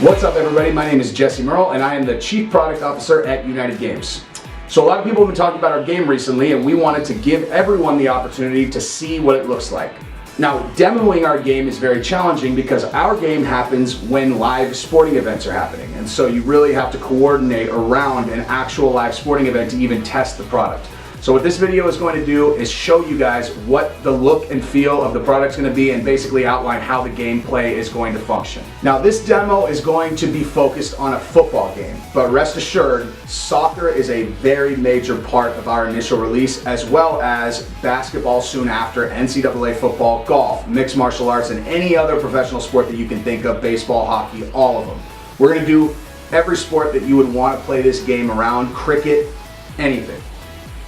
What's up, everybody? My name is Jesse Merle, and I am the Chief Product Officer at United Games. So a lot of people have been talking about our game recently, and we wanted to give everyone the opportunity to see what it looks like. Now, demoing our game is very challenging because our game happens when live sporting events are happening, and so you really have to coordinate around an actual live sporting event to even test the product. So what this video is going to do is show you guys what the look and feel of the product's going to be and basically outline how the gameplay is going to function. Now, this demo is going to be focused on a football game, but rest assured, soccer is a very major part of our initial release, as well as basketball soon after, NCAA football, golf, mixed martial arts, and any other professional sport that you can think of, baseball, hockey, all of them. We're going to do every sport that you would want to play this game around, cricket, anything.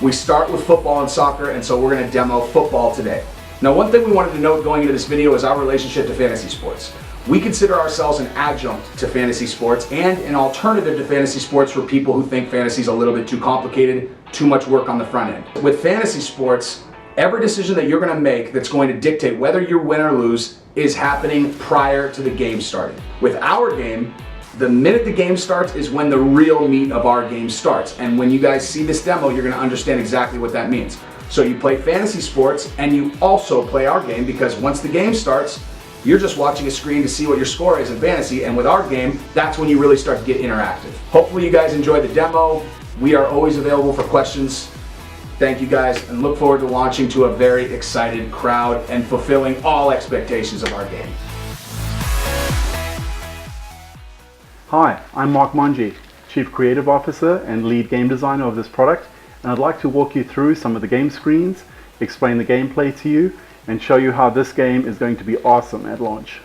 We start with football and soccer, and so we're going to demo football today. Now, one thing we wanted to note going into this video is our relationship to fantasy sports. We consider ourselves an adjunct to fantasy sports and an alternative to fantasy sports for people who think fantasy is a little bit too complicated, too much work on the front end. With fantasy sports, every decision that you're going to make that's going to dictate whether you win or lose is happening prior to the game starting. With our game, the minute the game starts is when the real meat of our game starts. And when you guys see this demo, you're gonna understand exactly what that means. So you play fantasy sports and you also play our game, because once the game starts, you're just watching a screen to see what your score is in fantasy. And with our game, that's when you really start to get interactive. Hopefully you guys enjoyed the demo. We are always available for questions. Thank you guys, and look forward to launching to a very excited crowd and fulfilling all expectations of our game. Hi, I'm Mark Monji, Chief Creative Officer and Lead Game Designer of this product, and I'd like to walk you through some of the game screens, explain the gameplay to you, and show you how this game is going to be awesome at launch.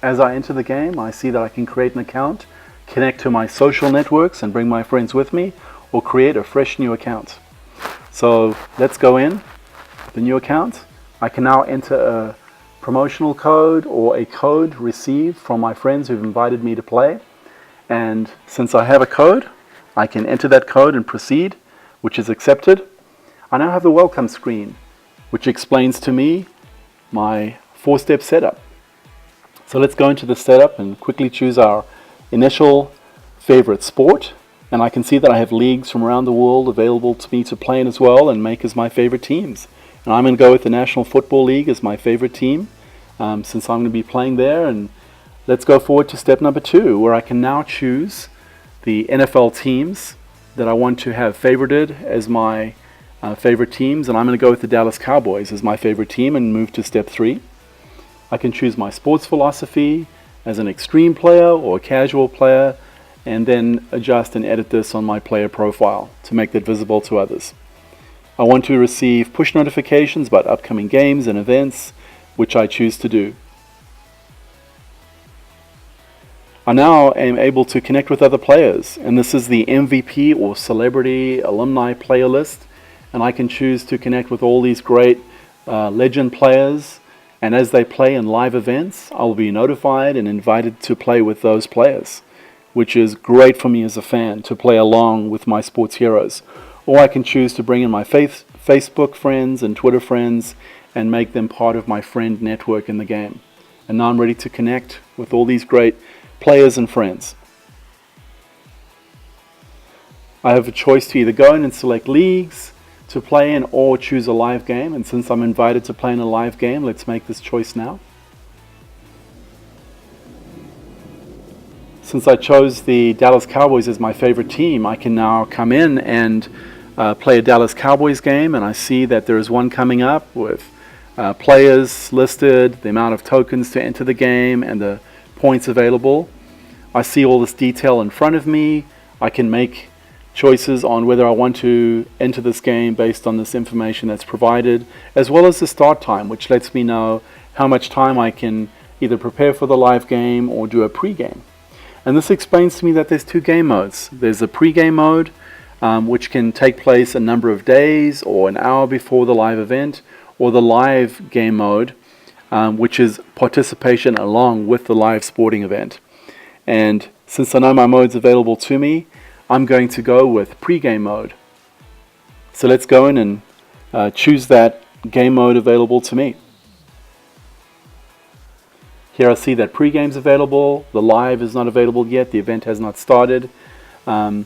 As I enter the game, I see that I can create an account, connect to my social networks and bring my friends with me, or create a fresh new account. So let's go in, the new account. I can now enter a promotional code or a code received from my friends who've invited me to play, and since I have a code, I can enter that code and proceed, which is accepted. I now have the welcome screen, which explains to me my 4-step setup. So let's go into the setup and quickly choose our initial favorite sport, and I can see that I have leagues from around the world available to me to play in as well and make as my favorite teams. And I'm going to go with the National Football League as my favorite team, since I'm going to be playing there. And let's go forward to step number 2, where I can now choose the NFL teams that I want to have favorited as my favorite teams, and I'm going to go with the Dallas Cowboys as my favorite team and move to step 3. I can choose my sports philosophy as an extreme player or a casual player, and then adjust and edit this on my player profile to make that visible to others. I want to receive push notifications about upcoming games and events, which I choose to do. I now am able to connect with other players, and this is the MVP or Celebrity Alumni Player List, and I can choose to connect with all these great legend players, and as they play in live events, I will be notified and invited to play with those players, which is great for me as a fan to play along with my sports heroes. Or I can choose to bring in my Facebook friends and Twitter friends and make them part of my friend network in the game. And now I'm ready to connect with all these great players and friends. I have a choice to either go in and select leagues to play in or choose a live game. And since I'm invited to play in a live game, let's make this choice now. Since I chose the Dallas Cowboys as my favorite team, I can now come in and play a Dallas Cowboys game, and I see that there is one coming up with players listed, the amount of tokens to enter the game, and the points available. I see all this detail in front of me. I can make choices on whether I want to enter this game based on this information that's provided, as well as the start time, which lets me know how much time I can either prepare for the live game or do a pre-game. And this explains to me that there's 2 game modes. There's a pre-game mode, which can take place a number of days or an hour before the live event, or the live game mode, which is participation along with the live sporting event. And since I know my mode's available to me, I'm going to go with pre-game mode. So let's go in and choose that game mode available to me. Here I see that pre-game's available, the live is not available yet, the event has not started. I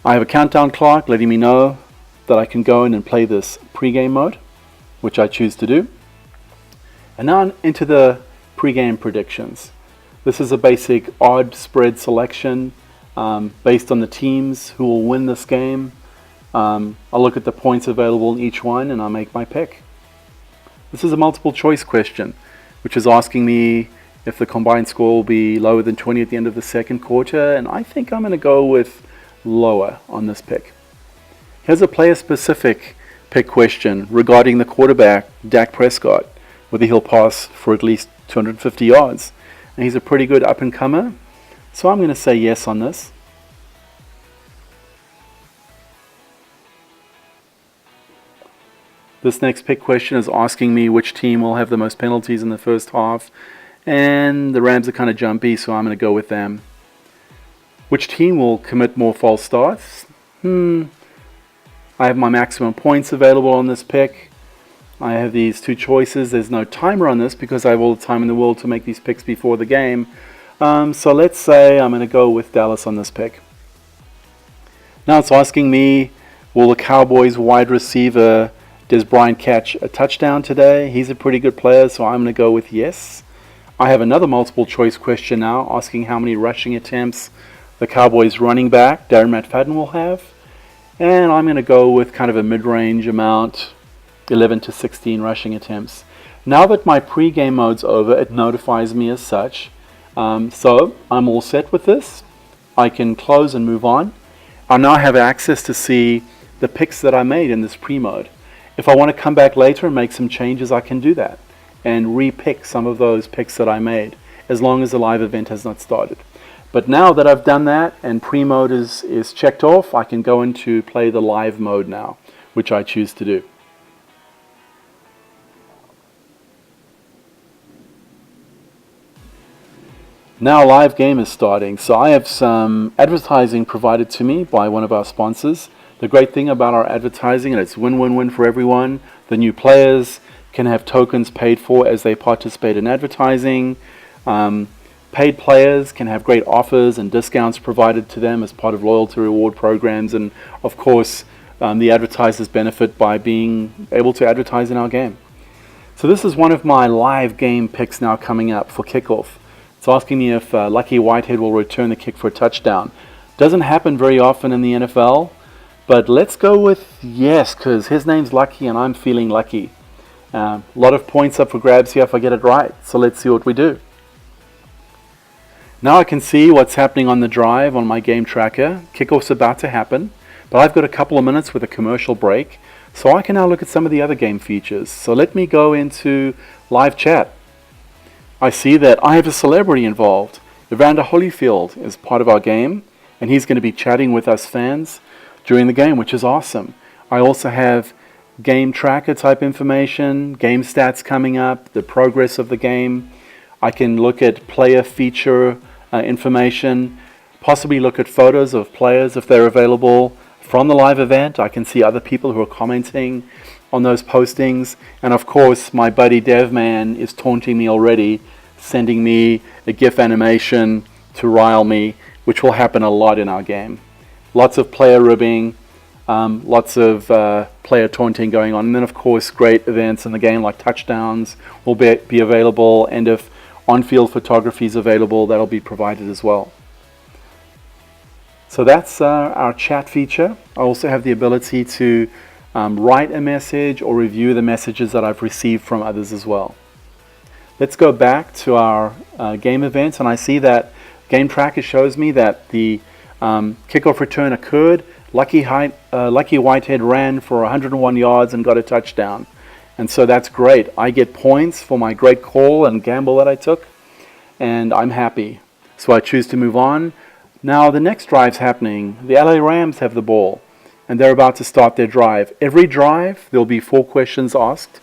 have a countdown clock letting me know that I can go in and play this pre-game mode, which I choose to do. And now into the pre-game predictions. This is a basic odd spread selection based on the teams who will win this game. I look at the points available in each one and I make my pick. This is a multiple choice question, which is asking me if the combined score will be lower than 20 at the end of the second quarter, and I think I'm going to go with lower on this pick. Here's a player-specific pick question regarding the quarterback, Dak Prescott, whether he'll pass for at least 250 yards. And he's a pretty good up-and-comer, so I'm going to say yes on this. This next pick question is asking me which team will have the most penalties in the first half, and the Rams are kind of jumpy, so I'm going to go with them. Which team will commit more false starts? I have my maximum points available on this pick. I have these two choices. There's no timer on this because I have all the time in the world to make these picks before the game. So let's say I'm going to go with Dallas on this pick. Now it's asking me, will the Cowboys wide receiver Dez Bryant catch a touchdown today? He's a pretty good player, so I'm going to go with yes. I have another multiple choice question now asking how many rushing attempts the Cowboys running back, Darren McFadden, will have. And I'm going to go with kind of a mid-range amount, 11 to 16 rushing attempts. Now that my pre-game mode's over, it notifies me as such. So I'm all set with this. I can close and move on. I now have access to see the picks that I made in this pre-mode. If I want to come back later and make some changes, I can do that and re-pick some of those picks that I made, as long as the live event has not started. But now that I've done that and pre-mode is checked off, I can go into play the live mode now, which I choose to do. Now live game is starting, so I have some advertising provided to me by one of our sponsors. The great thing about our advertising, and it's win-win-win for everyone, the new players can have tokens paid for as they participate in advertising. Paid players can have great offers and discounts provided to them as part of loyalty reward programs, and of course the advertisers benefit by being able to advertise in our game. So this is one of my live game picks now coming up for kickoff. It's asking me if Lucky Whitehead will return the kick for a touchdown. Doesn't happen very often in the NFL, but let's go with yes, because his name's Lucky and I'm feeling lucky. A lot of points up for grabs here if I get it right, so let's see what we do. Now I can see what's happening on the drive on my game tracker. Kickoff's about to happen, but I've got a couple of minutes with a commercial break, so I can now look at some of the other game features. So let me go into live chat. I see that I have a celebrity involved. Evander Holyfield is part of our game, and he's going to be chatting with us fans during the game, which is awesome. I also have game tracker type information, game stats coming up, the progress of the game. I can look at player feature information, possibly look at photos of players if they're available from the live event. I can see other people who are commenting on those postings. And of course, my buddy DevMan is taunting me already, sending me a GIF animation to rile me, which will happen a lot in our game. Lots of player ribbing, lots of player taunting going on. And then of course, great events in the game like touchdowns will be available, and if on-field photography is available, that'll be provided as well. So that's our chat feature. I also have the ability to write a message or review the messages that I've received from others as well. Let's go back to our game events, and I see that Game Tracker shows me that the kickoff return occurred. Lucky Whitehead ran for 101 yards and got a touchdown. And so that's great. I get points for my great call and gamble that I took, and I'm happy. So I choose to move on. Now the next drive's happening. The LA Rams have the ball, and they're about to start their drive. Every drive, there'll be 4 questions asked,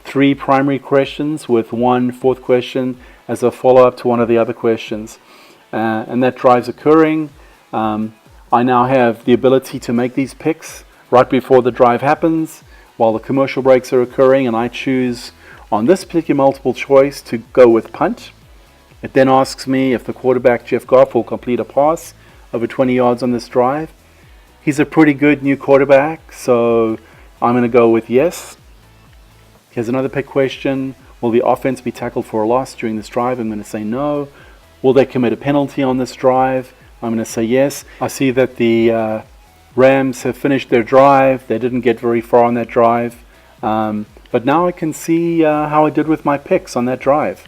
3 primary questions with 1 fourth question as a follow-up to one of the other questions. And that drive's occurring. I now have the ability to make these picks right before the drive happens, while the commercial breaks are occurring, and I choose on this particular multiple choice to go with punt. It then asks me if the quarterback, Jeff Goff, will complete a pass over 20 yards on this drive. He's a pretty good new quarterback, so I'm going to go with yes. Here's another pick question. Will the offense be tackled for a loss during this drive? I'm going to say no. Will they commit a penalty on this drive? I'm going to say yes. I see that the Rams have finished their drive. They didn't get very far on that drive. But now I can see how I did with my picks on that drive.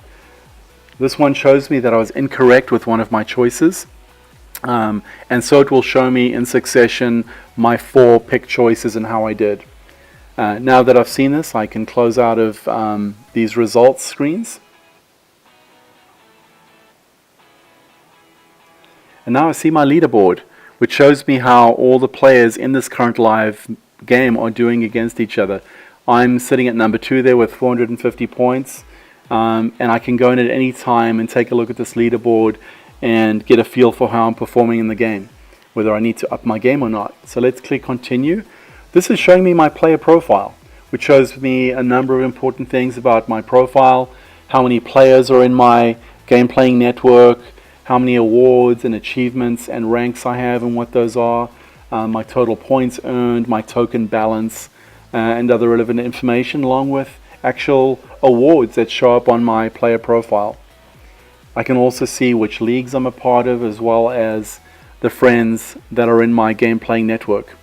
This one shows me that I was incorrect with one of my choices. And so it will show me in succession my 4 pick choices and how I did. Now that I've seen this, I can close out of these results screens. And now I see my leaderboard, which shows me how all the players in this current live game are doing against each other. I'm sitting at number 2 there with 450 points. And I can go in at any time and take a look at this leaderboard and get a feel for how I'm performing in the game, whether I need to up my game or not. So let's click continue. This is showing me my player profile, which shows me a number of important things about my profile, how many players are in my game playing network, how many awards and achievements and ranks I have and what those are, my total points earned, my token balance, and other relevant information, along with actual awards that show up on my player profile. I can also see which leagues I'm a part of, as well as the friends that are in my game playing network.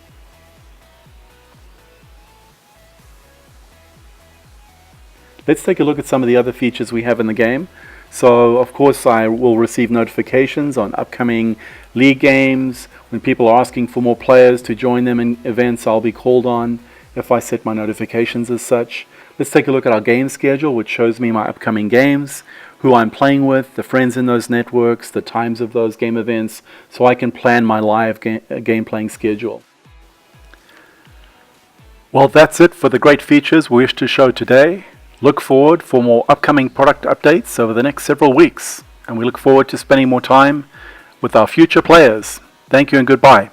Let's take a look at some of the other features we have in the game. So of course I will receive notifications on upcoming league games. When people are asking for more players to join them in events, I'll be called on if I set my notifications as such. Let's take a look at our game schedule, which shows me my upcoming games, who I'm playing with, the friends in those networks, the times of those game events, so I can plan my live game playing schedule. Well, that's it for the great features we wish to show today. Look forward for more upcoming product updates over the next several weeks, and we look forward to spending more time with our future players. Thank you and goodbye.